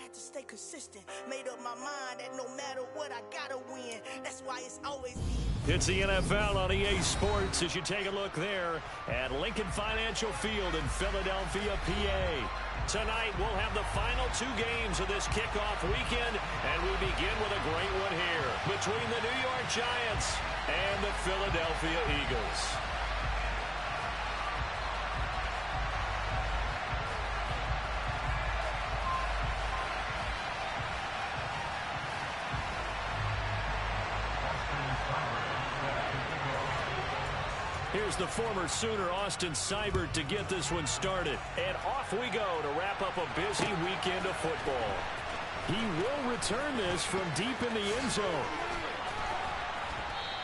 had to stay consistent. Made up my mind that no matter what, I gotta win. That's why it's always me. It's the NFL on EA Sports as you take a look there at Lincoln Financial Field in Philadelphia, PA. Tonight, we'll have the final 2 games of this kickoff weekend, and we begin with a great one here between the New York Giants and the Philadelphia Eagles. Here's the former Sooner, Austin Seibert, to get this one started. And off we go to wrap up a busy weekend of football. He will return this from deep in the end zone.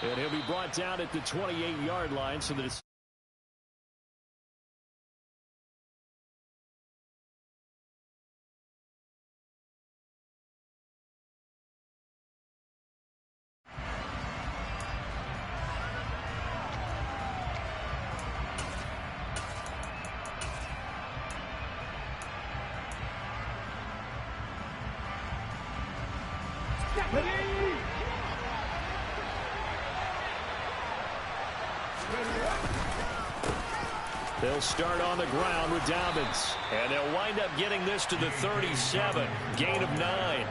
And he'll be brought down at the 28-yard line so that it's they'll start on the ground with Dobbins. And they'll wind up getting this to the 37. Gain of 9.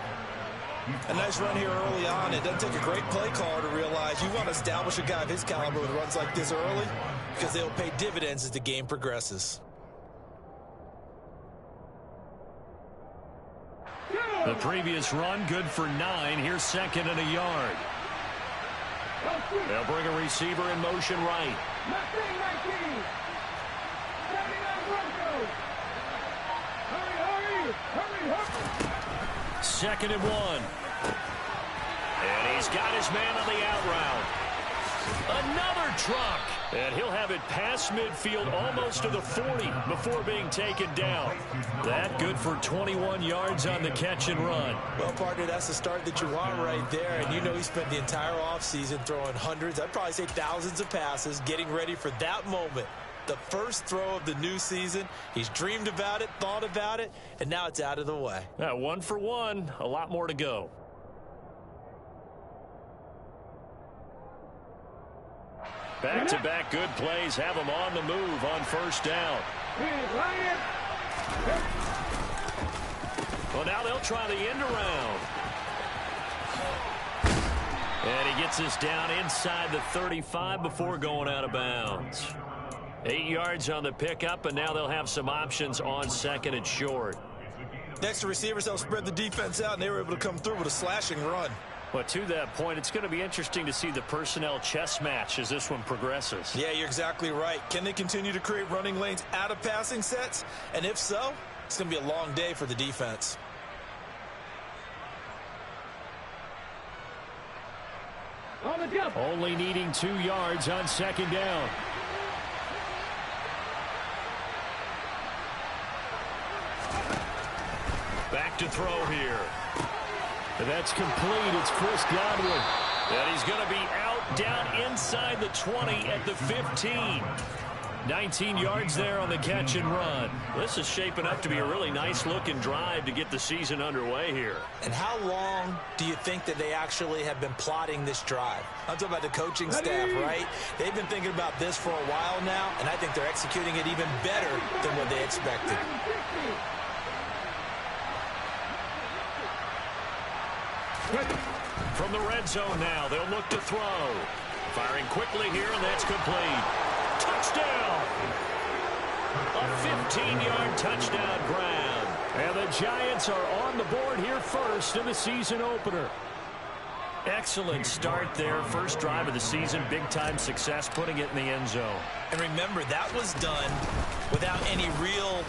A nice run here early on. It doesn't take a great play caller to realize you want to establish a guy of his caliber with runs like this early because they'll pay dividends as the game progresses. The previous run good for 9. Here's 2nd and a yard. They'll bring a receiver in motion right. 2nd and 1. And he's got his man on the out route. Another truck. And he'll have it past midfield almost to the 40 before being taken down. That good for 21 yards on the catch and run. Well, partner, that's the start that you want right there. And you know he spent the entire offseason throwing hundreds, I'd probably say thousands of passes, getting ready for that moment. The first throw of the new season. He's dreamed about it, thought about it, and now it's out of the way. 1 for 1. A lot more to go. Back-to-back good plays have him on the move on first down. Well, now they'll try the end around. And he gets us down inside the 35 before going out of bounds. 8 yards on the pickup, and now they'll have some options on 2nd and short. Next to receivers, they'll spread the defense out, and they were able to come through with a slashing run. But to that point, it's going to be interesting to see the personnel chess match as this one progresses. Yeah, you're exactly right. Can they continue to create running lanes out of passing sets? And if so, it's going to be a long day for the defense. Only needing 2 yards on 2nd down. Back to throw here. And that's complete. It's Chris Godwin. And he's going to be out down inside the 20 at the 15. 19 yards there on the catch and run. This is shaping up to be a really nice-looking drive to get the season underway here. And how long do you think that they actually have been plotting this drive? I'm talking about the coaching staff, right? They've been thinking about this for a while now, and I think they're executing it even better than what they expected. From the red zone now, they'll look to throw. Firing quickly here, and that's complete. Touchdown! A 15-yard touchdown grab. And the Giants are on the board here first in the season opener. Excellent start there. First drive of the season. Big-time success putting it in the end zone. And remember, that was done without any real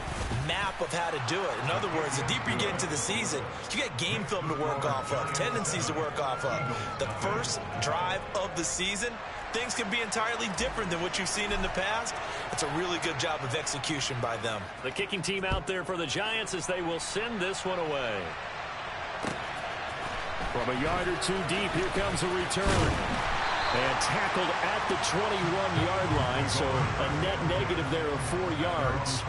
map of how to do it. In other words, the deeper you get into the season, you get game film to work off of, tendencies to work off of. The first drive of the season, things can be entirely different than what you've seen in the past. It's a really good job of execution by them. The kicking team out there for the Giants as they will send this one away. From a yard or two deep, here comes a return. And tackled at the 21-yard line, so a net negative there of 4 yards.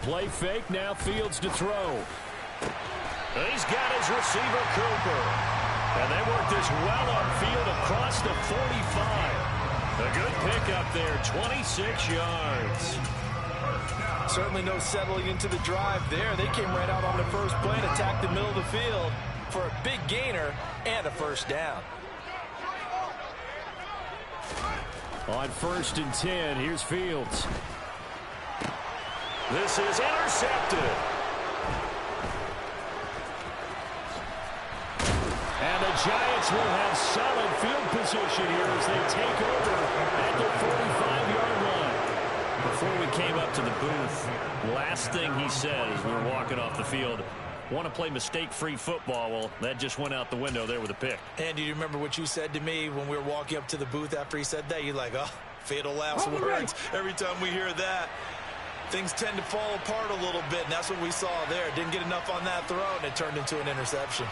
Play fake, now Fields to throw. He's got his receiver, Cooper. And they work this well upfield across the 45. A good pickup there, 26 yards. Certainly no settling into the drive there. They came right out on the first play and attacked the middle of the field for a big gainer and a first down. On 1st and 10, here's Fields. This is intercepted. And the Giants will have solid field position here as they take over at the 45-yard line. Before we came up to the booth, last thing he said as we were walking off the field, want to play mistake-free football. Well, that just went out the window there with a pick. And do you remember what you said to me when we were walking up to the booth after he said that? You're like, oh, fatal last words. Every time we hear that, things tend to fall apart a little bit, and that's what we saw there. Didn't get enough on that throw, and it turned into an interception.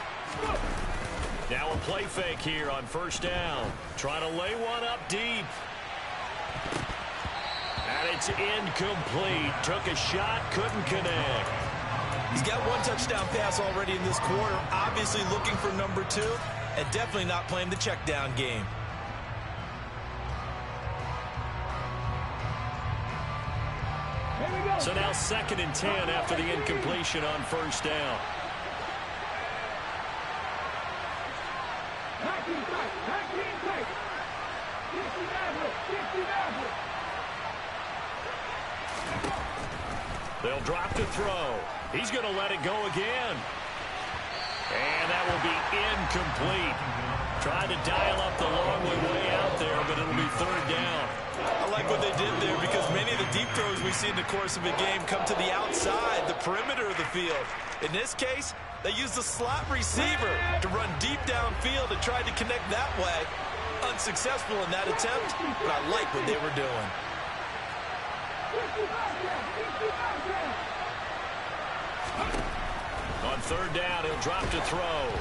Now a play fake here on 1st down. Trying to lay one up deep. And it's incomplete. Took a shot, couldn't connect. He's got one touchdown pass already in this quarter. Obviously looking for number 2, and definitely not playing the check down game. So now 2nd and 10 after the incompletion on 1st down. They'll drop to throw. He's going to let it go again. And that will be incomplete. Tried to dial up the long way out there, but it'll be 3rd down. I like what they did there because many of the deep throws we see in the course of a game come to the outside, the perimeter of the field. In this case, they used the slot receiver to run deep downfield and tried to connect that way. Unsuccessful in that attempt, but I like what they were doing. On 3rd down, he'll drop to throw.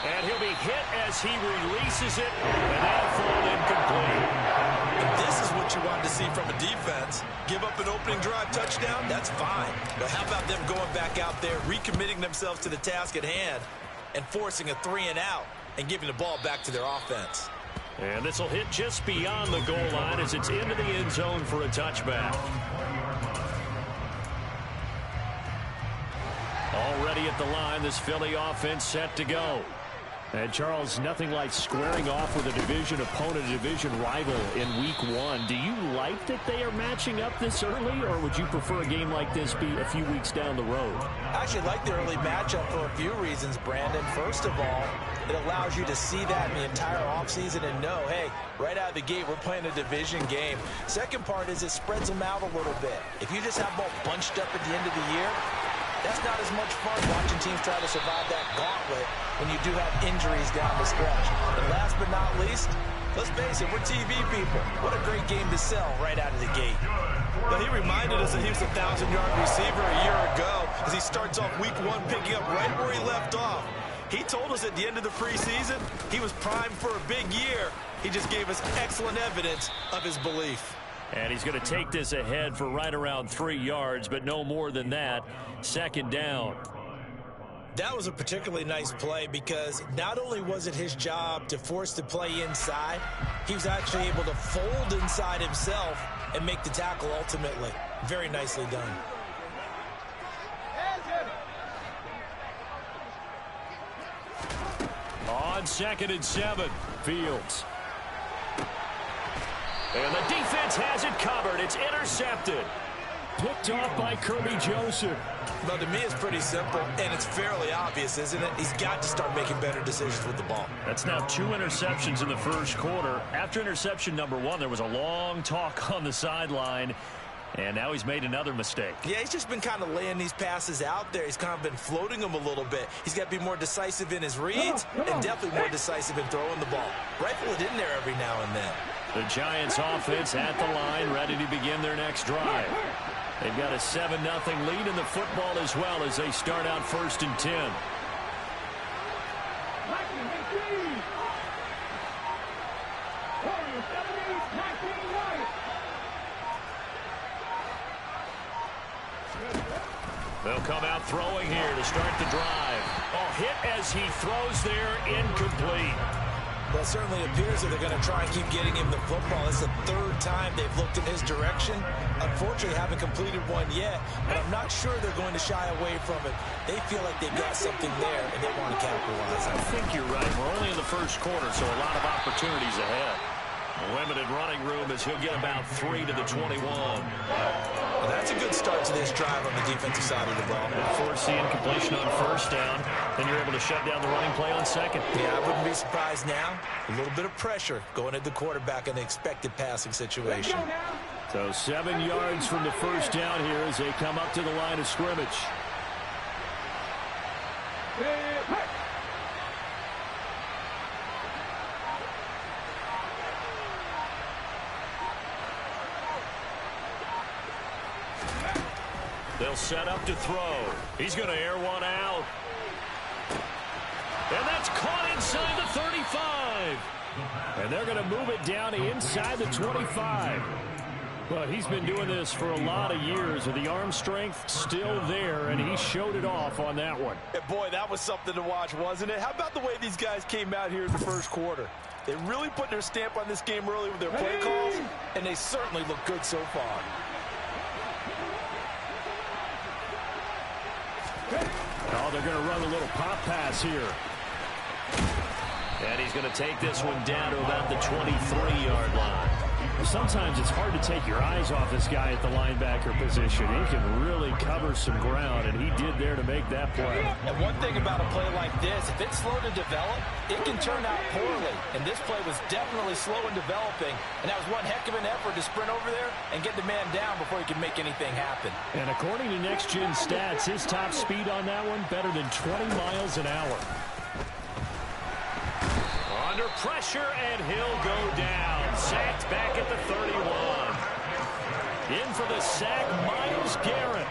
And he'll be hit as he releases it, and that'll fall incomplete. And this is what you wanted to see from a defense. Give up an opening drive touchdown, that's fine. But how about them going back out there, recommitting themselves to the task at hand, and forcing a 3-and-out and giving the ball back to their offense. And this will hit just beyond the goal line as it's into the end zone for a touchback. Already at the line, this Philly offense set to go. And, Charles, nothing like squaring off with a division opponent, a division rival in Week 1. Do you like that they are matching up this early, or would you prefer a game like this be a few weeks down the road? I actually like the early matchup for a few reasons, Brandon. First of all, it allows you to see that in the entire offseason and know, hey, right out of the gate, we're playing a division game. Second part is it spreads them out a little bit. If you just have them all bunched up at the end of the year, that's not as much fun watching teams try to survive that gauntlet when you do have injuries down the stretch. And last but not least, let's face it, we're TV people. What a great game to sell right out of the gate. Well, he reminded us that he was a 1,000-yard receiver a year ago as he starts off Week 1 picking up right where he left off. He told us at the end of the preseason he was primed for a big year. He just gave us excellent evidence of his belief. And he's going to take this ahead for right around 3 yards, but no more than that. 2nd down. That was a particularly nice play because not only was it his job to force the play inside, he was actually able to fold inside himself and make the tackle ultimately. Very nicely done. On 2nd and 7, Fields. And the defense has it covered. It's intercepted. Picked off by Kirby Joseph. Well, to me, it's pretty simple, and it's fairly obvious, isn't it? He's got to start making better decisions with the ball. That's now 2 interceptions in the first quarter. After interception number 1, there was a long talk on the sideline, and now he's made another mistake. Yeah, he's just been kind of laying these passes out there. He's kind of been floating them a little bit. He's got to be more decisive in his reads and definitely more decisive in throwing the ball. Rifle it in there every now and then. The Giants offense at the line, ready to begin their next drive. They've got a 7-0 lead in the football as well as they start out 1st and 10. They'll come out throwing here to start the drive. Oh, hit as he throws there, incomplete. Well, it certainly appears that they're going to try and keep getting him the football. It's the third time they've looked in his direction. Unfortunately, haven't completed one yet, but I'm not sure they're going to shy away from it. They feel like they've got something there, and they want to capitalize on it. I think you're right. We're only in the first quarter, so a lot of opportunities ahead. Limited running room as he'll get about 3 to the 21. Well, that's a good start to this drive on the defensive side of the ball. Force the incompletion on first down, then you're able to shut down the running play on second. Yeah, I wouldn't be surprised now. A little bit of pressure going at the quarterback in the expected passing situation. So 7 yards from the first down here as they come up to the line of scrimmage. They'll set up to throw. He's going to air one out. And that's caught inside the 35. And they're going to move it down inside the 25. Well, he's been doing this for a lot of years with the arm strength still there, and he showed it off on that one. And boy, that was something to watch, wasn't it? How about the way these guys came out here in the first quarter? They really put their stamp on this game early with their play calls, and they certainly look good so far. Oh, they're going to run a little pop pass here. And he's going to take this one down to about the 23-yard line. Sometimes it's hard to take your eyes off this guy at the linebacker position. He can really cover some ground, and he did there to make that play. And one thing about a play like this, if it's slow to develop, it can turn out poorly. And this play was definitely slow in developing, and that was one heck of an effort to sprint over there and get the man down before he could make anything happen. And according to Next Gen Stats, his top speed on that one, better than 20 miles an hour. Under pressure, and he'll go down. Sacked back at the 31. In for the sack, Myles Garrett.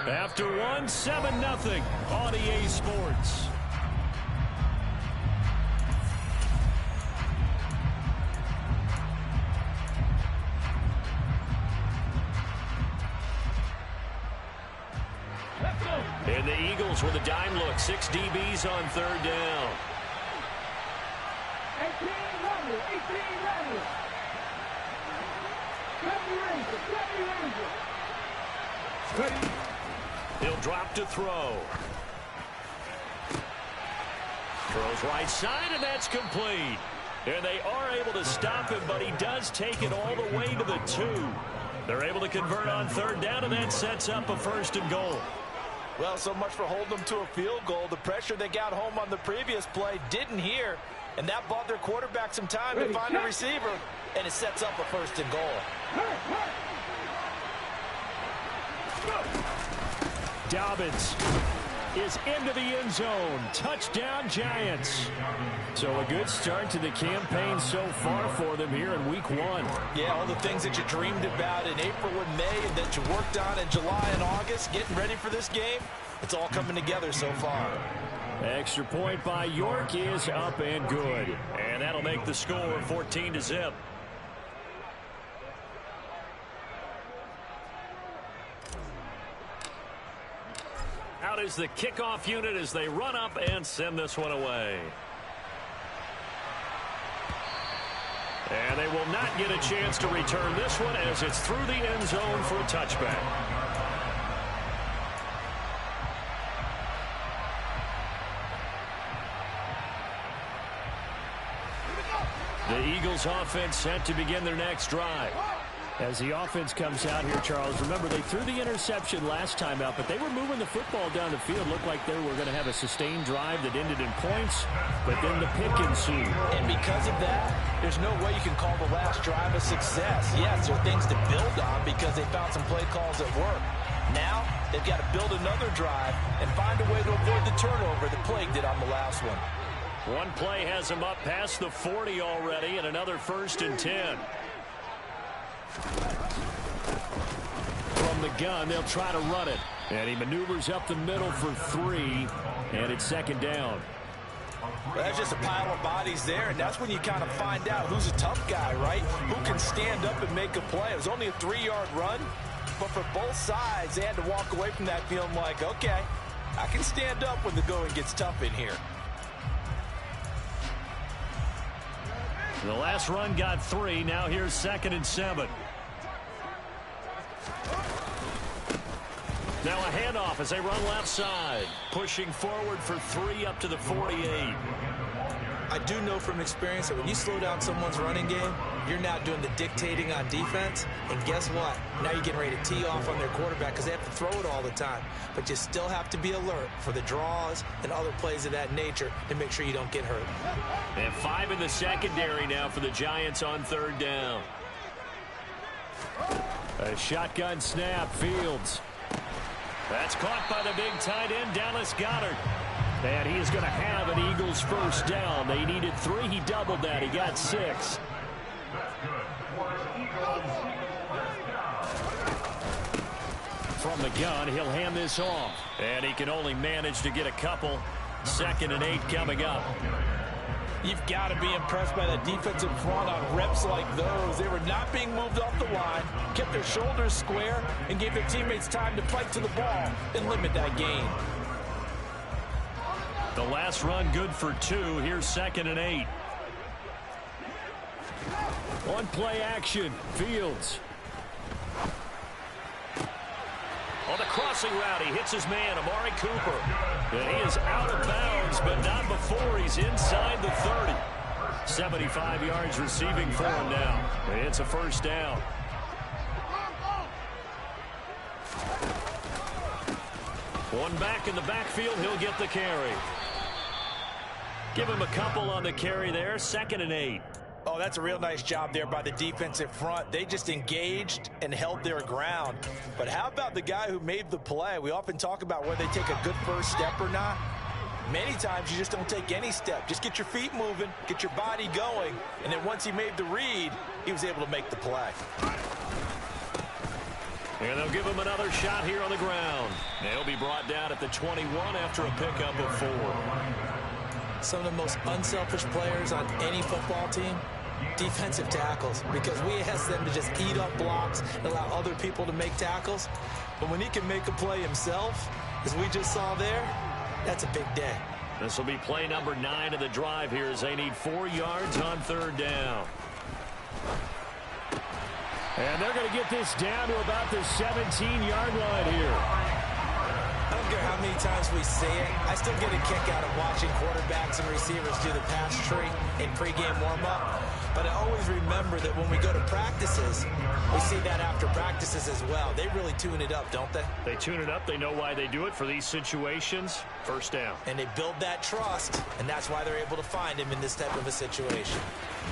After one, 7-0 on EA Sports. And the Eagles with a dime look. 6 DBs on third down. 18 runners. He'll drop to throw. Throws right side, and that's complete. And they are able to stop him, but he does take it all the way to the 2. They're able to convert on third down, and that sets up a 1st and goal. Well, so much for holding them to a field goal. The pressure they got home on the previous play didn't hear, and that bought their quarterback some time to find a receiver, and it sets up a 1st and goal. Dobbins is into the end zone. Touchdown, Giants. So a good start to the campaign so far for them here in week 1. Yeah, all the things that you dreamed about in April and May and that you worked on in July and August, getting ready for this game, it's all coming together so far. Extra point by York is up and good. And that'll make the score 14-0. Out is the kickoff unit as they run up and send this one away. And they will not get a chance to return this one as it's through the end zone for a touchback. The Eagles offense set to begin their next drive. As the offense comes out here, Charles, remember they threw the interception last time out, but they were moving the football down the field. Looked like they were going to have a sustained drive that ended in points, but then the pick ensued. And because of that, there's no way you can call the last drive a success. Yes, there are things to build on because they found some play calls that work. Now, they've got to build another drive and find a way to avoid the turnover that plagued it on the last one. One play has him up past the 40 already, and another 1st and 10. From the gun, they'll try to run it. And he maneuvers up the middle for 3, and it's 2nd down. Well, that's just a pile of bodies there, and that's when you kind of find out who's a tough guy, right? Who can stand up and make a play. It was only a 3-yard run, but for both sides, they had to walk away from that feeling like, okay, I can stand up when the going gets tough in here. The last run got 3. Now here's 2nd and 7. Now a handoff as they run left side. Pushing forward for 3 up to the 48. I do know from experience that when you slow down someone's running game, you're now doing the dictating on defense. And guess what? Now you're getting ready to tee off on their quarterback because they have to throw it all the time. But you still have to be alert for the draws and other plays of that nature to make sure you don't get hurt. And 5 in the secondary now for the Giants on 3rd down. A shotgun snap, Fields. That's caught by the big tight end, Dallas Goedert. And he is going to have an Eagles first down. They needed 3. He doubled that. He got 6. From the gun, he'll hand this off. And he can only manage to get a couple. 2nd and 8 coming up. You've got to be impressed by that defensive front on reps like those. They were not being moved off the line, kept their shoulders square, and gave their teammates time to fight to the ball and limit that gain. The last run good for 2. Here's 2nd and 8. On play action, Fields. On the crossing route, he hits his man, Amari Cooper. And he is out of bounds, but not before he's inside the 30. 75 yards receiving for him now. It's a first down. One back in the backfield, he'll get the carry. Give him a couple on the carry there, 2nd and 8. Oh, that's a real nice job there by the defensive front. They just engaged and held their ground. But how about the guy who made the play? We often talk about whether they take a good first step or not. Many times you just don't take any step. Just get your feet moving, get your body going, and then once he made the read, he was able to make the play. And they'll give him another shot here on the ground. They'll be brought down at the 21 after a pickup of 4. Some of the most unselfish players on any football team, defensive tackles, because we ask them to just eat up blocks and allow other people to make tackles. But when he can make a play himself, as we just saw there, that's a big day. This will be play number 9 of the drive here as they need 4 yards on 3rd down. And they're going to get this down to about the 17-yard line here. I don't care how many times we say it, I still get a kick out of watching quarterbacks and receivers do the pass tree in pregame warm-up. But I always remember that when we go to practices, we see that after practices as well. They really tune it up, don't they? They tune it up. They know why they do it for these situations. First down. And they build that trust, and that's why they're able to find him in this type of a situation.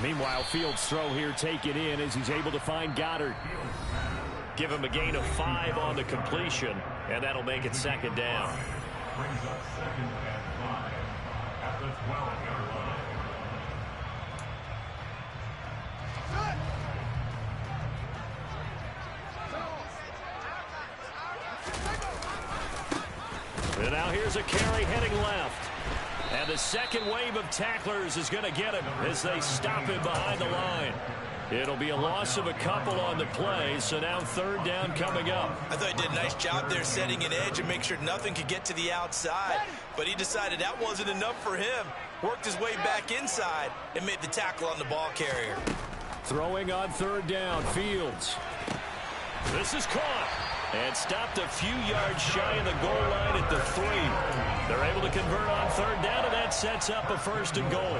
Meanwhile, Fields' throw here taken in as he's able to find Goedert. Give him a gain of 5 on the completion, and that'll make it 2nd down. And now here's a carry heading left. And the second wave of tacklers is going to get him as they stop him behind the line. It'll be a loss of a couple on the play, so now 3rd down coming up. I thought he did a nice job there setting an edge and make sure nothing could get to the outside. But he decided that wasn't enough for him. Worked his way back inside and made the tackle on the ball carrier. Throwing on 3rd down, Fields. This is caught and stopped a few yards shy of the goal line at the 3. They're able to convert on 3rd down, and that sets up a 1st and goal.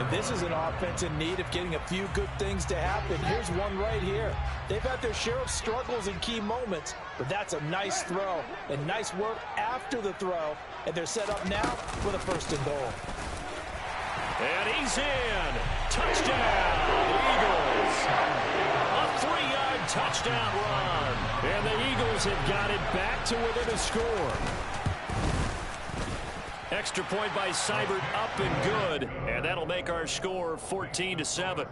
And this is an offense in need of getting a few good things to happen. Here's one right here. They've had their share of struggles in key moments, but that's a nice throw and nice work after the throw. And they're set up now with a 1st and goal. And he's in. Touchdown, Eagles. A 3-yard touchdown run. And the Eagles have got it back to within a score. Extra point by Seibert, up and good. And that'll make our score 14-7.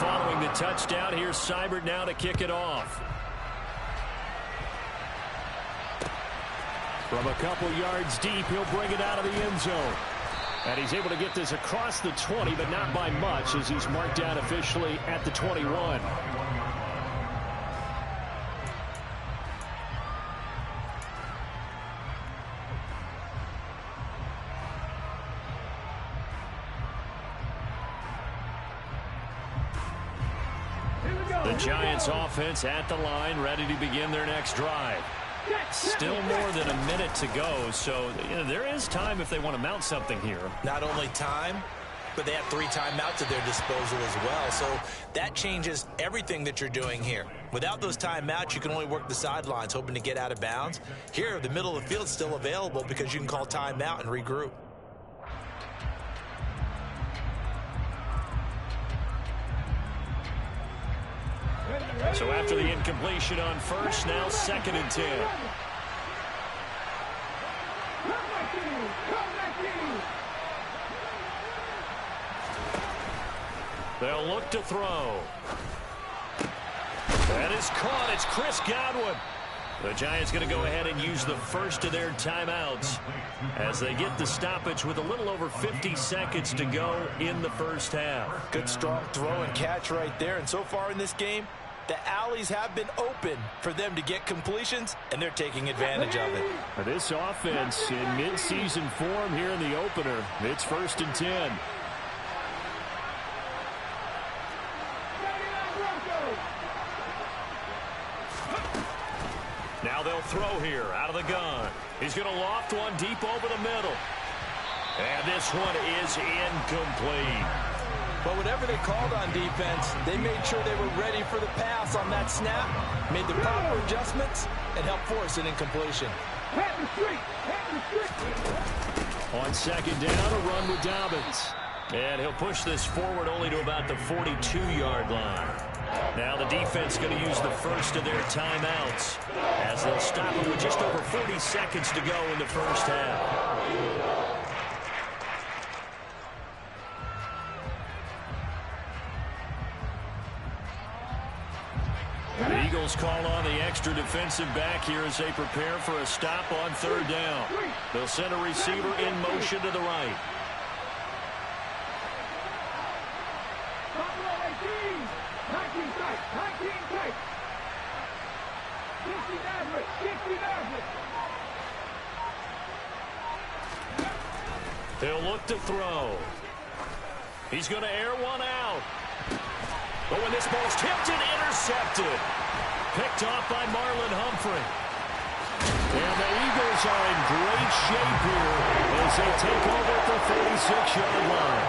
Following the touchdown. Here's Seibert now to kick it off. From a couple yards deep, he'll bring it out of the end zone. And he's able to get this across the 20, but not by much, as he's marked down officially at the 21. The Giants offense at the line, ready to begin their next drive. Still more than a minute to go, so there is time if they want to mount something here. Not only time, but they have 3 timeouts at their disposal as well, so that changes everything that you're doing here. Without those timeouts, you can only work the sidelines, hoping to get out of bounds. Here, the middle of the field is still available because you can call timeout and regroup. So after the incompletion on first, now 2nd and 10. They'll look to throw. That is caught. It's Chris Godwin. The Giants going to go ahead and use the first of their timeouts as they get the stoppage with a little over 50 seconds to go in the first half. Good strong throw and catch right there. And so far in this game, the alleys have been open for them to get completions, and they're taking advantage of it. This offense in mid-season form here in the opener. It's 1st and 10. Now they'll throw here out of the gun. He's going to loft one deep over the middle. And this one is incomplete. But whatever they called on defense, they made sure they were ready for the pass on that snap, made the proper adjustments, and helped force an incompletion. On 2nd down, a run with Dobbins. And he'll push this forward only to about the 42-yard line. Now the defense going to use the first of their timeouts as they'll stop it with just over 40 seconds to go in the first half. The Eagles call on the extra defensive back here as they prepare for a stop on 3rd down. They'll send a receiver in motion to the right. He'll look to throw. He's going to air one out. But when this ball's tipped and intercepted. Picked off by Marlon Humphrey. And the Eagles are in great shape here as they take over at the 46-yard line.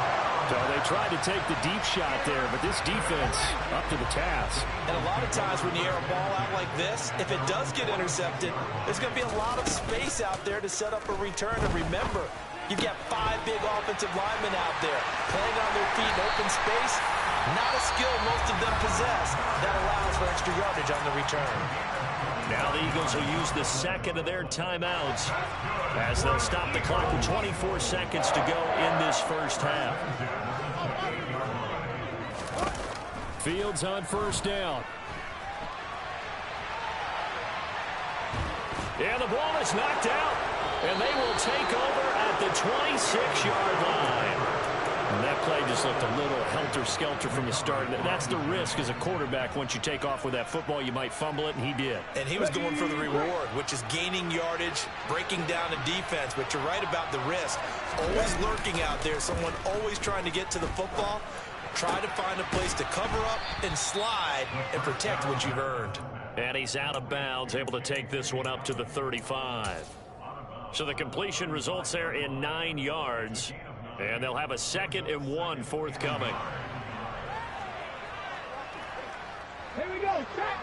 So they tried to take the deep shot there, but this defense up to the task. And a lot of times when you air a ball out like this, if it does get intercepted, there's going to be a lot of space out there to set up a return. And remember, you've got 5 big offensive linemen out there playing on their feet in open space. Not a skill most of them possess that allows for extra yardage on the return. Now the Eagles will use the 2nd of their timeouts as they'll stop the clock with 24 seconds to go in this first half. Fields on 1st down. And the ball is knocked out, and they will take over at the 26-yard line. And that play just looked a little helter-skelter from the start. That's the risk as a quarterback. Once you take off with that football, you might fumble it, and he did. And he was going for the reward, which is gaining yardage, breaking down a defense. But you're right about the risk. Always lurking out there, someone always trying to get to the football. Try to find a place to cover up and slide and protect what you've earned. And he's out of bounds, able to take this one up to the 35. So the completion results there in 9 yards. And they'll have a 2nd and 1 forthcoming. Here we go. Track.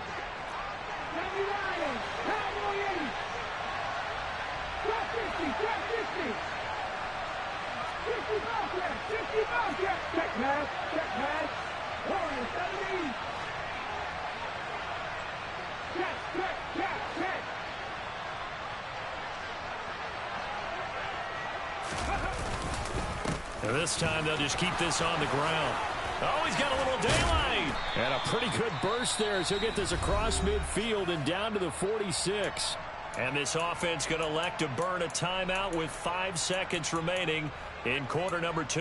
Sammy Ryan. Cowboy 80. Track 50. Track 50. 50 Bobcat. 50 Bobcat. Check pass. Check pass. Warren 70. Check. Check. Check. Check. And this time they'll just keep this on the ground. Oh, he's got a little daylight. And a pretty good burst there as he'll get this across midfield and down to the 46. And this offense going to elect to burn a timeout with 5 seconds remaining in quarter number 2.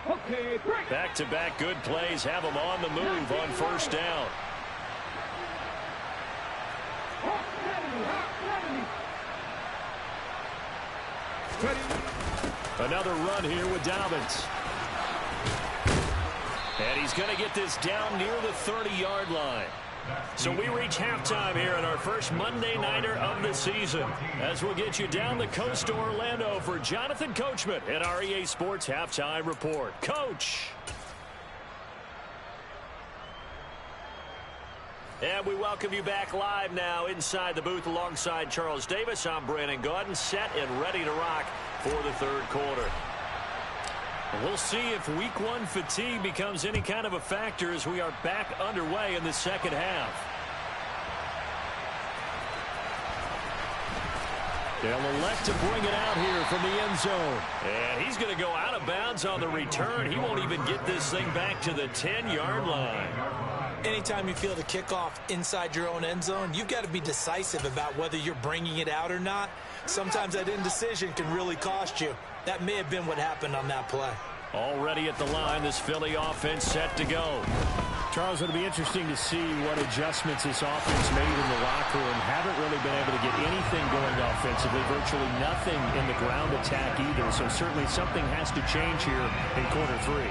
Okay, break. Back-to-back good plays have them on the move on first down. Another run here with Dobbins. And he's going to get this down near the 30-yard line. So we reach halftime here in our first Monday Nighter of the season, as we'll get you down the coast to Orlando for Jonathan Coachman at our EA Sports Halftime Report. Coach. And we welcome you back live now inside the booth alongside Charles Davis. I'm Brandon Gaudin, set and ready to rock for the third quarter. And we'll see if week 1 fatigue becomes any kind of a factor as we are back underway in the second half. They'll elect to bring it out here from the end zone. And he's going to go out of bounds on the return. He won't even get this thing back to the 10-yard line. Anytime you feel the kickoff inside your own end zone, you've got to be decisive about whether you're bringing it out or not. Sometimes that indecision can really cost you. That may have been what happened on that play. Already at the line, this Philly offense set to go. Charles, it'll be interesting to see what adjustments this offense made in the locker room. Haven't really been able to get anything going offensively, virtually nothing in the ground attack either. So certainly something has to change here in quarter 3.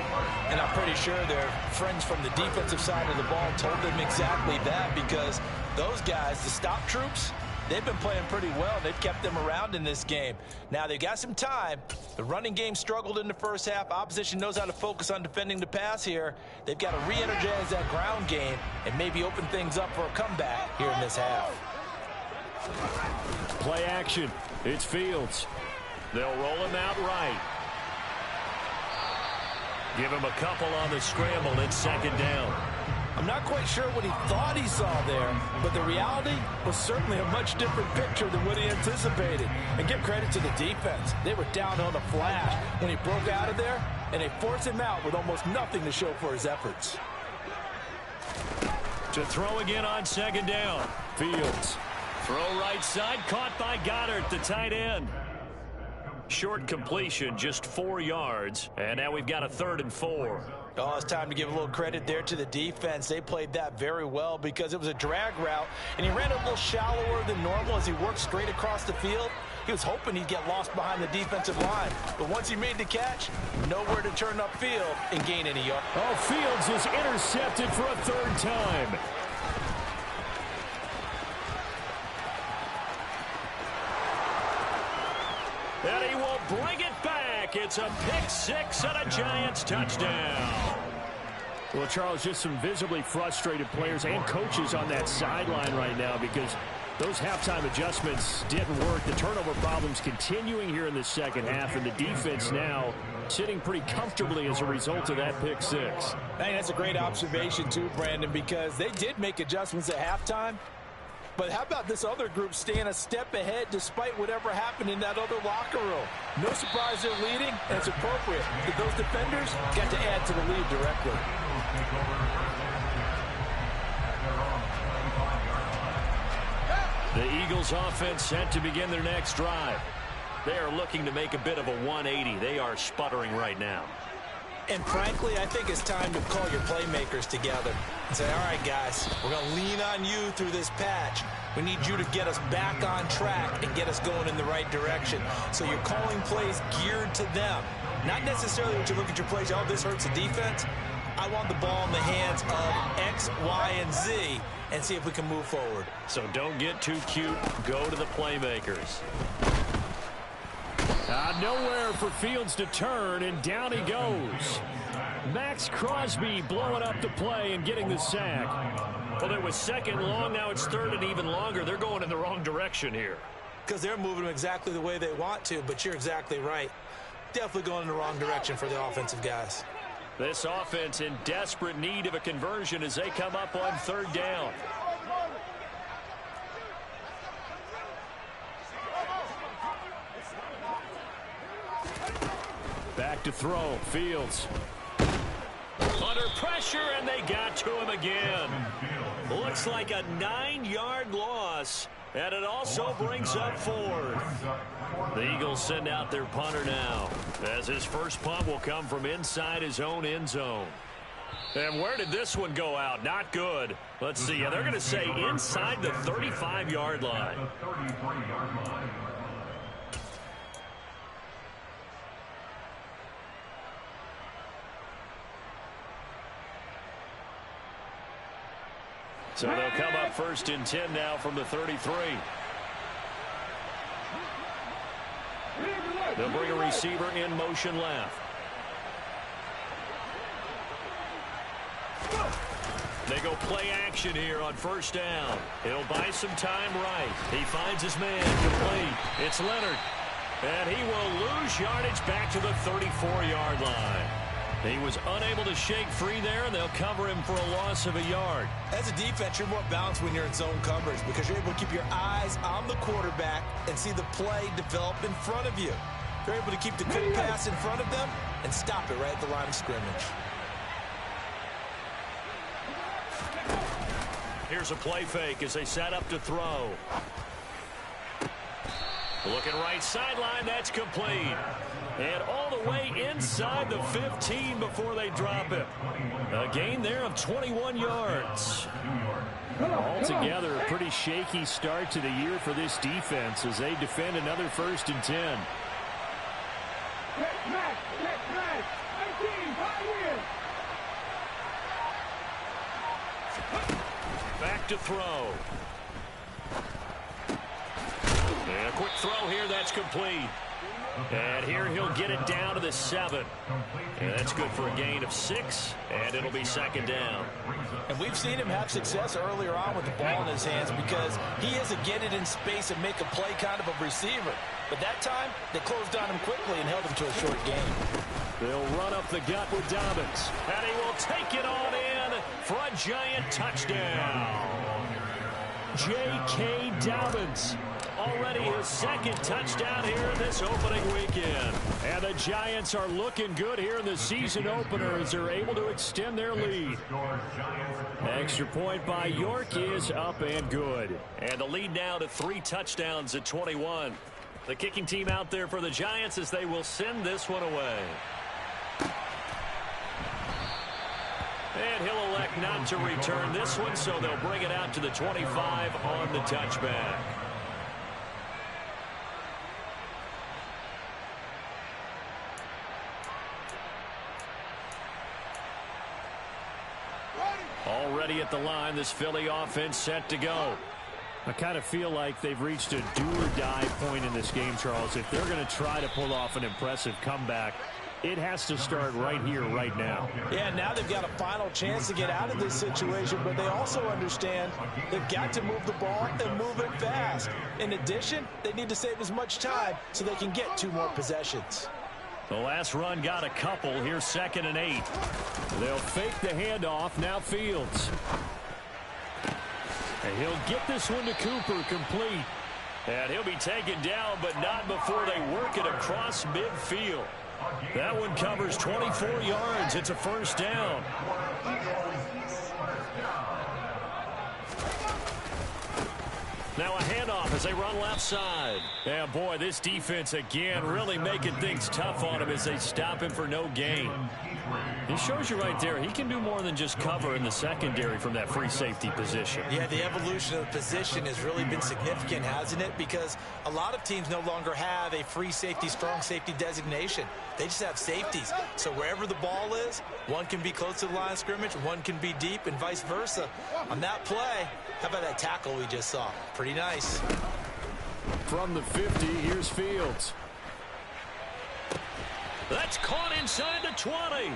And I'm pretty sure their friends from the defensive side of the ball told them exactly that, because those guys, the stop troops, they've been playing pretty well. They've kept them around in this game. Now, they've got some time. The running game struggled in the first half. Opposition knows how to focus on defending the pass here. They've got to re-energize that ground game and maybe open things up for a comeback here in this half. Play action. It's Fields. They'll roll him out right. Give him a couple on the scramble. It's second down. I'm not quite sure what he thought he saw there, but the reality was certainly a much different picture than what he anticipated. And give credit to the defense. They were down on the flash when he broke out of there, and they forced him out with almost nothing to show for his efforts. To throw again on second down. Fields. Throw right side, caught by Goddard, the tight end. Short completion, just 4 yards. And now we've got a 3rd and 4. Oh, it's time to give a little credit there to the defense. They played that very well because it was a drag route, and he ran a little shallower than normal as he worked straight across the field. He was hoping he'd get lost behind the defensive line. But once he made the catch, nowhere to turn upfield and gain any yards. Oh, Fields is intercepted for a 3rd time. And he will bring it back. It's a pick 6 and a Giants touchdown. Well, Charles, just some visibly frustrated players and coaches on that sideline right now because those halftime adjustments didn't work. The turnover problems continuing here in the second half, and the defense now sitting pretty comfortably as a result of that pick 6. Hey, that's a great observation too, Brandon, because they did make adjustments at halftime. But how about this other group staying a step ahead despite whatever happened in that other locker room? No surprise they're leading, and it's appropriate that those defenders got to add to the lead directly. The Eagles offense set to begin their next drive. They are looking to make a bit of a 180. They are sputtering right now. And frankly, I think it's time to call your playmakers together and say, all right, guys, we're going to lean on you through this patch. We need you to get us back on track and get us going in the right direction. So you're calling plays geared to them. Not necessarily when you look at your plays, oh, this hurts the defense. I want the ball in the hands of X, Y, and Z and see if we can move forward. So don't get too cute. Go to the playmakers. Nowhere for Fields to turn, and down he goes. Max Crosby blowing up the play and getting the sack. Well, it was 2nd long. Now it's 3rd and even longer. They're going in the wrong direction here. Because they're moving exactly the way they want to, but you're exactly right. Definitely going in the wrong direction for the offensive guys. This offense in desperate need of a conversion as they come up on 3rd down. Back to throw. Fields. Under pressure, and they got to him again. Looks like a 9-yard loss, and it also brings up 4th. The Eagles send out their punter now, as his first punt will come from inside his own end zone. And where did this one go out? Not good. Let's see. They're going to say inside the 35-yard line. So they'll come up 1st and 10 now from the 33. They'll bring a receiver in motion left. They go play action here on 1st down. He'll buy some time right. He finds his man complete. It's Leonard. And he will lose yardage back to the 34-yard line. He was unable to shake free there, and they'll cover him for a loss of a yard. As a defense, you're more balanced when you're in zone coverage because you're able to keep your eyes on the quarterback and see the play develop in front of you. You're able to keep the quick pass in front of them and stop it right at the line of scrimmage. Here's a play fake as they set up to throw. Looking right sideline, that's complete. And all the way inside the 15 before they drop it. A gain there of 21 yards. Altogether, a pretty shaky start to the year for this defense as they defend another 1st and 10. Back to throw. And a quick throw here, that's complete. And here he'll get it down to the 7. And that's good for a gain of 6, and it'll be 2nd down. And we've seen him have success earlier on with the ball in his hands because he is a get it in space and make a play kind of a receiver. But that time, they closed on him quickly and held him to a short gain. They'll run up the gut with Dobbins. And he will take it on in for a giant touchdown. J.K. Dobbins. Already his 2nd touchdown here in this opening weekend. And the Giants are looking good here in the season opener as they're able to extend their lead. Extra point by York is up and good. And the lead now to 3 touchdowns at 21. The kicking team out there for the Giants as they will send this one away. And he'll elect not to return this one, so they'll bring it out to the 25 on the touchback. Already at the line, this Philly offense set to go. I kind of feel like they've reached a do-or-die point in this game, Charles. If they're going to try to pull off an impressive comeback, it has to start right here, right now. Yeah, now they've got a final chance to get out of this situation, but they also understand they've got to move the ball and move it fast. In addition, they need to save as much time so they can get 2 more possessions. The last run got a couple. Here's 2nd and 8. They'll fake the handoff. Now Fields. And he'll get this one to Cooper complete. And he'll be taken down, but not before they work it across midfield. That one covers 24 yards. It's a 1st down. Now a handoff as they run left side. And boy, this defense again really making things tough on him as they stop him for no gain. It shows you right there, he can do more than just cover in the secondary from that free safety position. Yeah, the evolution of the position has really been significant, hasn't it? Because a lot of teams no longer have a free safety, strong safety designation. They just have safeties. So wherever the ball is, one can be close to the line of scrimmage, one can be deep, and vice versa. On that play, how about that tackle we just saw? Pretty nice. From the 50, here's Fields. That's caught inside the 20.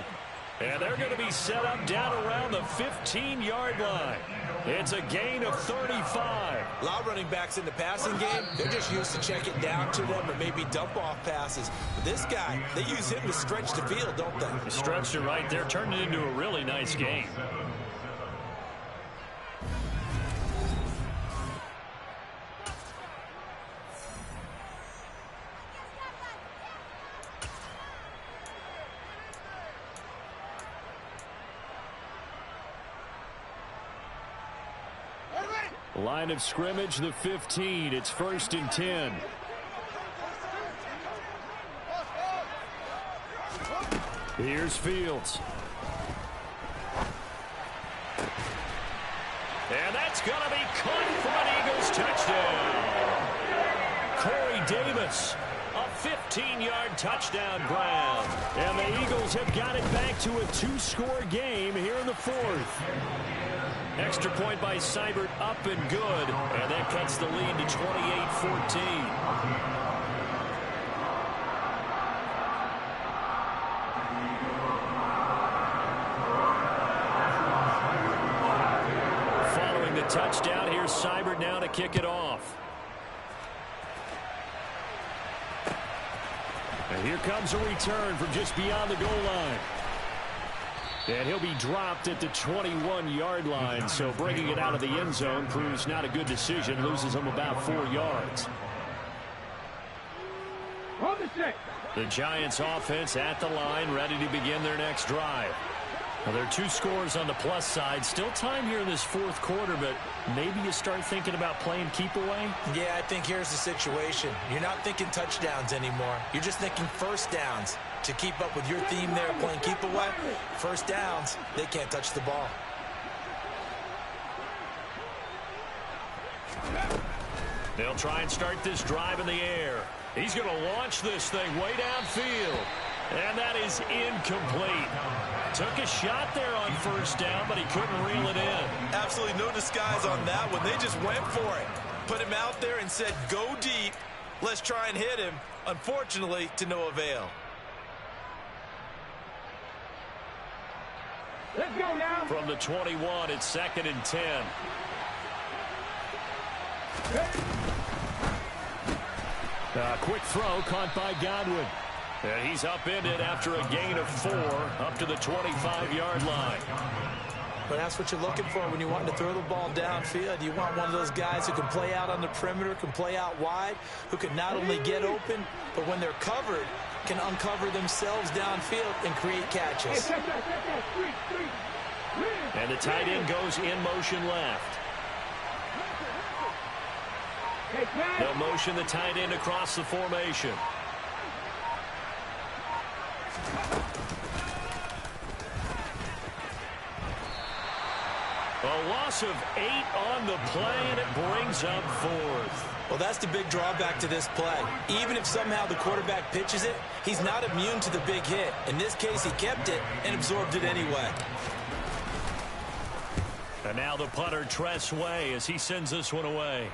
And they're going to be set up down around the 15-yard line. It's a gain of 35. A lot of running backs in the passing game, they're just used to check it down to them or maybe dump off passes. But this guy, they use him to stretch the field, don't they? He stretched it right there, turned it into a really nice game. Line of scrimmage, the 15. It's 1st and 10. Here's Fields. And that's going to be caught for an Eagles touchdown. Corey Davis, a 15-yard touchdown grab. And the Eagles have got it back to a 2-score game here in the 4th. Extra point by Seibert, up and good. And that cuts the lead to 28-14. Touchdown. Here's Seibert now to kick it off. And here comes a return from just beyond the goal line. And he'll be dropped at the 21-yard line, so bringing it out of the end zone proves not a good decision. Loses him about 4 yards. The Giants offense at the line, ready to begin their next drive. Well, there are 2 scores on the plus side. Still time here in this 4th quarter, but maybe you start thinking about playing keep away? Yeah, I think here's the situation. You're not thinking touchdowns anymore. You're just thinking first downs. To keep up with your theme there, playing keep away, first downs, they can't touch the ball. They'll try and start this drive in the air. He's going to launch this thing way downfield. And that is incomplete. Took a shot there on first down, but he couldn't reel it in. Absolutely no disguise on that one. They just went for it. Put him out there and said, go deep. Let's try and hit him. Unfortunately, to no avail. Let's go now. From the 21, it's 2nd and 10. Quick throw caught by Godwin. And he's upended after a gain of 4 up to the 25-yard line. But that's what you're looking for when you want to throw the ball downfield. You want one of those guys who can play out on the perimeter, can play out wide, who can not only get open, but when they're covered, can uncover themselves downfield and create catches. And the tight end goes in motion left. They'll motion the tight end across the formation. A loss of 8 on the play, and it brings up 4th. Well, that's the big drawback to this play. Even if somehow the quarterback pitches it, he's not immune to the big hit. In this case, he kept it and absorbed it anyway. And now the punter, Tress Way, as he sends this one away.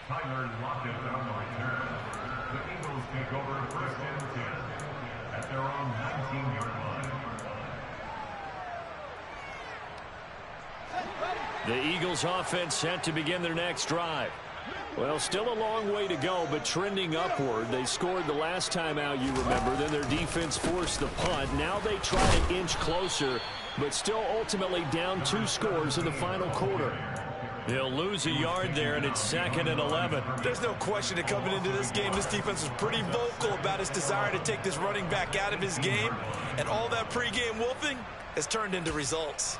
Tigers lock it down by turn. The Eagles take over 1st and 10 at their own 19-yard line. The Eagles offense set to begin their next drive. Well, still a long way to go, but trending upward. They scored the last time out, you remember. Then their defense forced the punt. Now they try to inch closer, but still ultimately down 2 scores in the final quarter. They'll lose a yard there, and it's 2nd and 11. There's no question that coming into this game, this defense was pretty vocal about its desire to take this running back out of his game, and all that pregame wolfing has turned into results.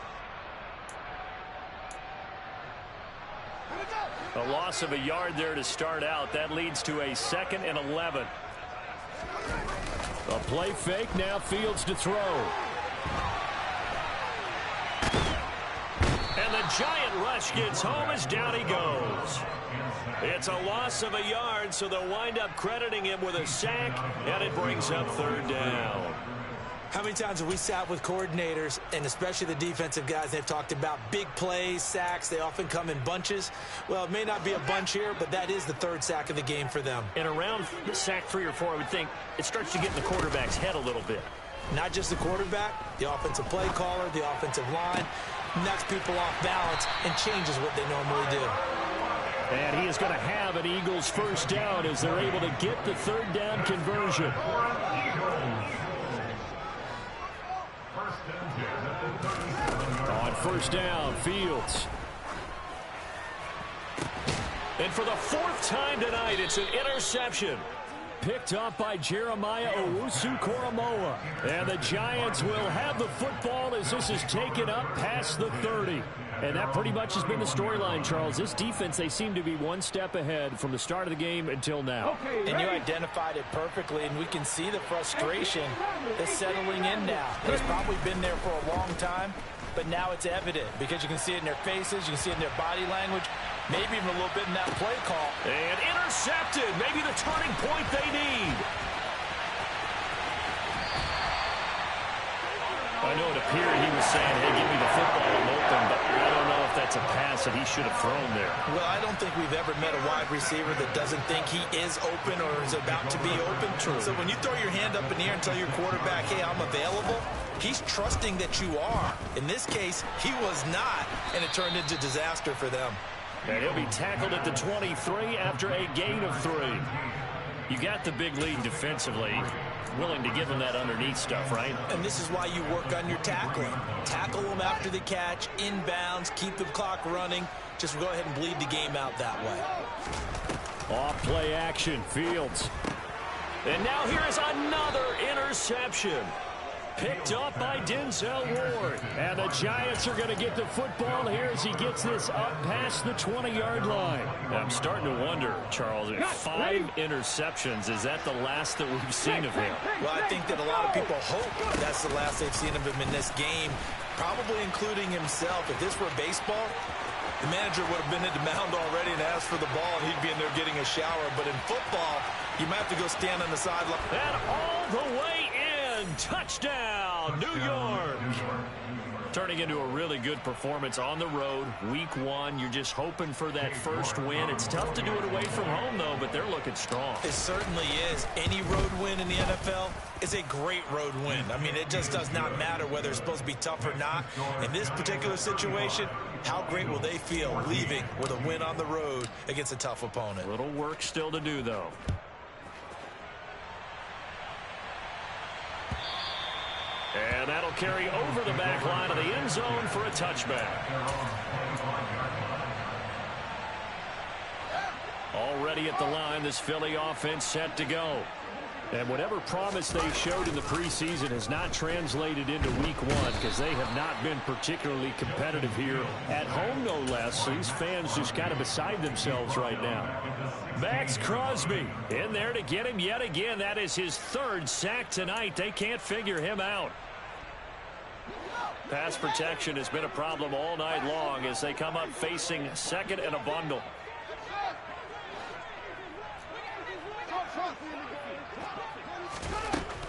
A loss of a yard there to start out. That leads to a 2nd and 11. A play fake, now Fields to throw. And the giant rush gets home as down he goes. It's a loss of a yard, so they'll wind up crediting him with a sack, and it brings up 3rd down. How many times have we sat with coordinators, and especially the defensive guys, they've talked about big plays, sacks. They often come in bunches. Well, it may not be a bunch here, but that is the 3rd sack of the game for them. And around sack 3 or 4, I would think it starts to get in the quarterback's head a little bit. Not just the quarterback, the offensive play caller, the offensive line, knocks people off balance and changes what they normally do. And he is going to have an Eagles 1st down as they're able to get the 3rd down conversion. On 1st down, Fields. And for the 4th time tonight, it's an interception. Picked up by Jeremiah Owusu-Koramoah. And the Giants will have the football as this is taken up past the 30. And that pretty much has been the storyline, Charles. This defense, they seem to be one step ahead from the start of the game until now. And you identified it perfectly, and we can see the frustration is settling in now. It's probably been there for a long time, but now it's evident because you can see it in their faces, you can see it in their body language, maybe even a little bit in that play call. And intercepted, maybe the turning point they need. I know it appeared he was saying, hey, give me the football, I'm open, but I don't know if that's a pass that he should have thrown there. Well, I don't think we've ever met a wide receiver that doesn't think he is open or is about to be open. True. So when you throw your hand up in the air and tell your quarterback, hey, I'm available, he's trusting that you are. In this case, he was not, and it turned into disaster for them. And he'll be tackled at the 23 after a gain of 3. You got the big lead defensively. Willing to give him that underneath stuff, right? And this is why you work on your tackling. Tackle them after the catch, inbounds, keep the clock running. Just go ahead and bleed the game out that way. Off play action, Fields. And now here is another interception. Picked up by Denzel Ward. And the Giants are going to get the football here as he gets this up past the 20-yard line. I'm starting to wonder, Charles, 5 interceptions, is that the last that we've seen of him? Well, I think that a lot of people hope that's the last they've seen of him in this game, probably including himself. If this were baseball, the manager would have been at the mound already and asked for the ball, and he'd be in there getting a shower. But in football, you might have to go stand on the sideline. And all the way in. Touchdown, New York. Turning into a really good performance on the road. Week 1, you're just hoping for that first win. It's tough to do it away from home, though, but they're looking strong. It certainly is. Any road win in the NFL is a great road win. I mean, it just does not matter whether it's supposed to be tough or not. In this particular situation, how great will they feel leaving with a win on the road against a tough opponent? Little work still to do, though. And that'll carry over the back line of the end zone for a touchback. Already at the line, this Philly offense set to go. And whatever promise they showed in the preseason has not translated into week 1 because they have not been particularly competitive here at home, no less. So these fans just kind of beside themselves right now. Max Crosby in there to get him yet again. That is his 3rd sack tonight. They can't figure him out. Pass protection has been a problem all night long as they come up facing 2nd and a bundle.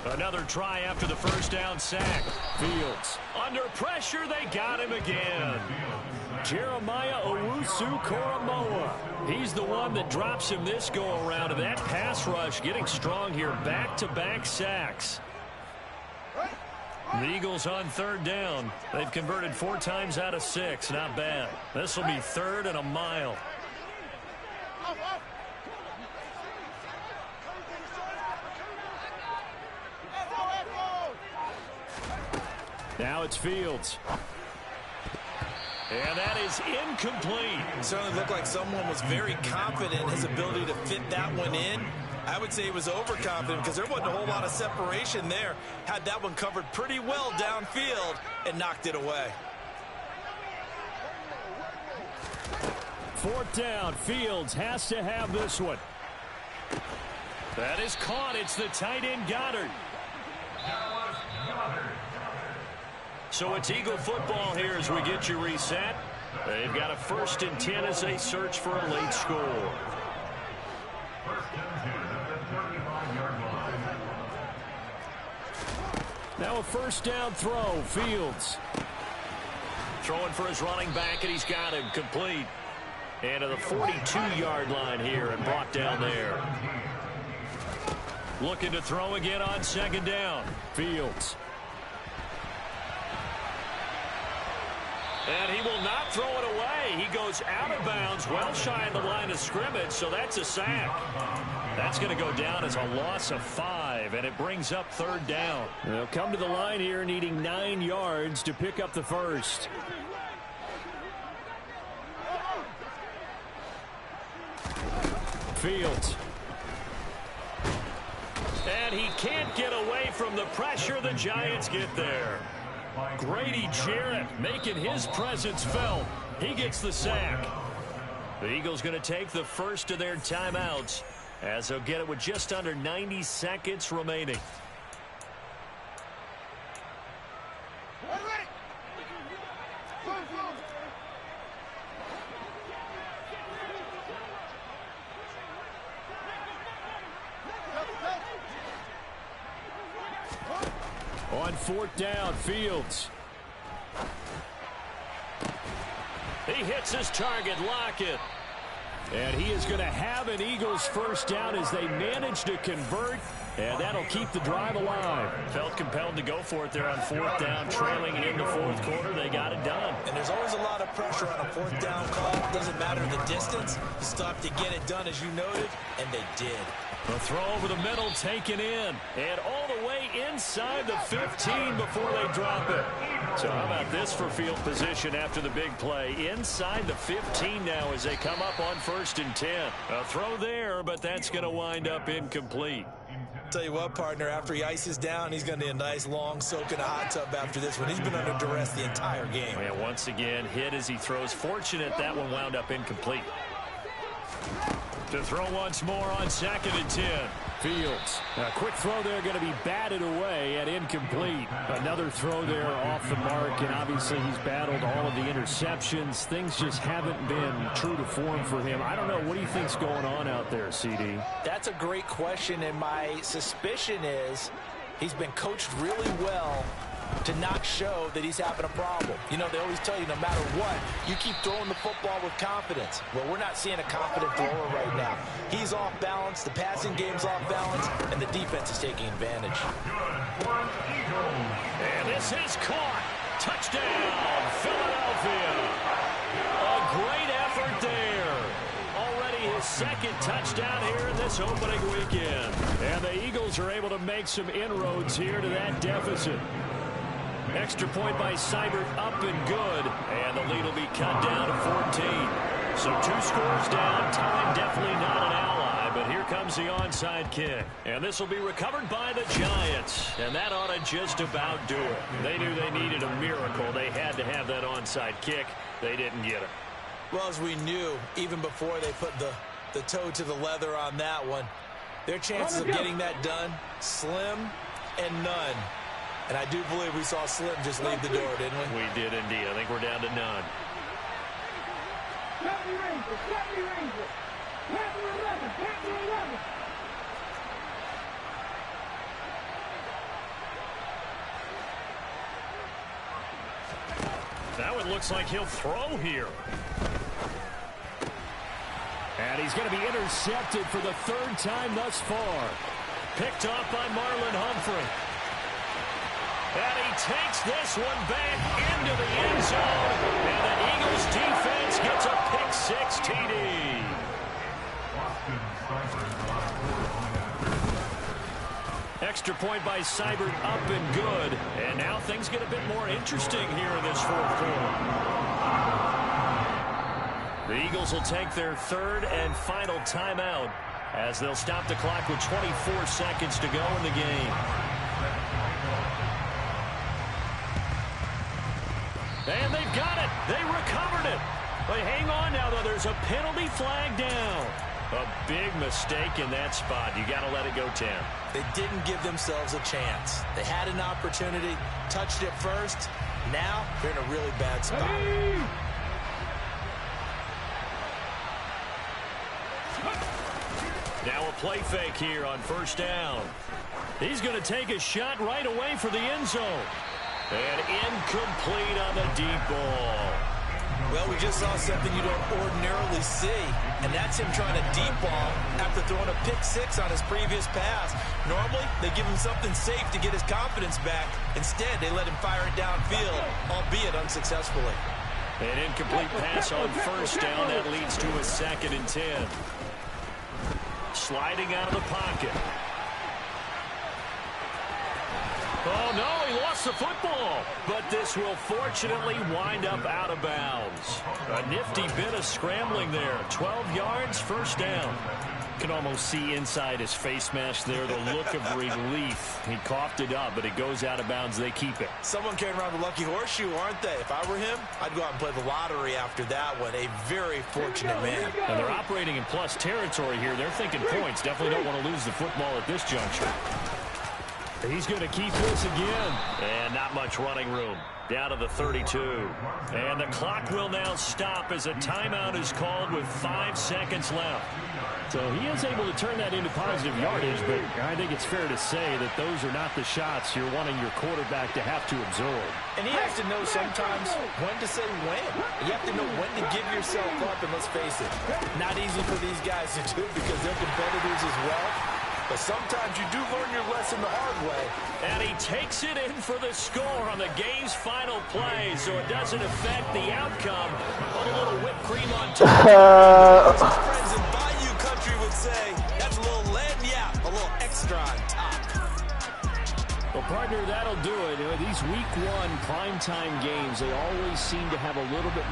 Another try after the first down sack. Fields under pressure. They got him again. Jeremiah Owusu-Koramoah. He's the one that drops him this go-around. And that pass rush getting strong here. Back-to-back sacks. The Eagles on 3rd down. They've converted 4 times out of 6. Not bad. This will be 3rd and a mile. Now it's Fields. And that is incomplete. It certainly looked like someone was very confident in his ability to fit that one in. I would say he was overconfident because there wasn't a whole lot of separation there. Had that one covered pretty well downfield and knocked it away. 4th down. Fields has to have this one. That is caught. It's the tight end Goddard. So it's Eagle football here as we get you reset. They've got a 1st and 10 as they search for a late score. Now a 1st down throw. Fields throwing for his running back, and he's got him complete. And to the 42-yard line here and brought down there. Looking to throw again on 2nd down. Fields. And he will not throw it away. He goes out of bounds, well shy of the line of scrimmage, so that's a sack. That's going to go down as a loss of 5, and it brings up 3rd down. They'll come to the line here needing 9 yards to pick up the 1st. Fields. And he can't get away from the pressure. The Giants get there. Grady Jarrett making his presence felt. He gets the sack. The Eagles going to take the first of their timeouts as they'll get it with just under 90 seconds remaining. On fourth down, Fields. He hits his target, Lockett. And he is going to have an Eagles first down as they manage to convert, and that'll keep the drive alive. Felt compelled to go for it there on fourth down, trailing in the fourth quarter. They got it done. And there's always a lot of pressure on a fourth down call. It doesn't matter the distance. You stop to get it done, as you noted, and they did. The throw over the middle taken in, and all the way inside the 15 before they drop it. So how about this for field position after the big play? Inside the 15 now as they come up on 1st and 10. A throw there, but that's going to wind up incomplete. Tell you what, partner, after he ices down, he's going to need a nice long soak in a hot tub after this one. He's been under duress the entire game. And once again, hit as he throws. Fortunate that one wound up incomplete. To throw once more on 2nd and 10. Fields. A quick throw there going to be batted away and incomplete. Another throw there off the mark, and obviously he's battled all of the interceptions. Things just haven't been true to form for him. I don't know. What do you think's going on out there, CD? That's a great question, and my suspicion is he's been coached really well to not show that he's having a problem. You know, they always tell you no matter what, you keep throwing the football with confidence. Well, we're not seeing a confident thrower right now. He's off balance, the passing game's off balance, and the defense is taking advantage. And this is caught. Touchdown, Philadelphia. A great effort there. Already his 2nd touchdown here in this opening weekend. And the Eagles are able to make some inroads here to that deficit. Extra point by Seibert, up and good. And the lead will be cut down to 14. So 2 scores down. Time definitely not an ally, but here comes the onside kick. And this will be recovered by the Giants. And that ought to just about do it. They knew they needed a miracle. They had to have that onside kick. They didn't get it. Well, as we knew, even before they put the toe to the leather on that one, their chances of getting that done, slim and none. And I do believe we saw Slim just leave the door, didn't we? We did indeed. I think we're down to none. That one looks like he'll throw here. And he's going to be intercepted for the 3rd time thus far. Picked off by Marlon Humphrey. And he takes this one back into the end zone. And the Eagles defense gets a pick-6 TD. Extra point by Seibert, up and good. And now things get a bit more interesting here in this 4th quarter. The Eagles will take their 3rd and final timeout as they'll stop the clock with 24 seconds to go in the game. And they've got it. They recovered it. But hang on now, though. There's a penalty flag down. A big mistake in that spot. You got to let it go 10. They didn't give themselves a chance. They had an opportunity, touched it first. Now they're in a really bad spot. Now a play fake here on 1st down. He's going to take a shot right away for the end zone. And incomplete on the deep ball. Well, we just saw something you don't ordinarily see, and that's him trying to deep ball after throwing a pick-6 on his previous pass. Normally, they give him something safe to get his confidence back. Instead, they let him fire it downfield, albeit unsuccessfully. An incomplete pass on 1st down. That leads to a 2nd and 10. Sliding out of the pocket. Oh, no, he lost the football. But this will fortunately wind up out of bounds. A nifty bit of scrambling there. 12 yards, 1st down. can almost see inside his face mask there, the look of relief. He coughed it up, but it goes out of bounds. They keep it. Someone came around the lucky horseshoe, aren't they? If I were him, I'd go out and play the lottery after that one. A very fortunate man. And they're operating in plus territory here. They're thinking points. Definitely don't want to lose the football at this juncture. He's going to keep this again. And not much running room. Down to the 32. And the clock will now stop as a timeout is called with 5 seconds left. So he is able to turn that into positive yardage, but I think it's fair to say that those are not the shots you're wanting your quarterback to have to absorb. And he has to know sometimes when to say when. You have to know when to give yourself up, and let's face it, not easy for these guys to do because they're competitors as well. But sometimes you do learn your lesson the hard way. And he takes it in for the score on the game's final play, so it doesn't affect the outcome. Put a little whipped cream on top. Some friends in Bayou country would say, that's a little lagniappe, a little extra on top. Well, partner, that'll do it. These week 1 primetime games, they always seem to have a little bit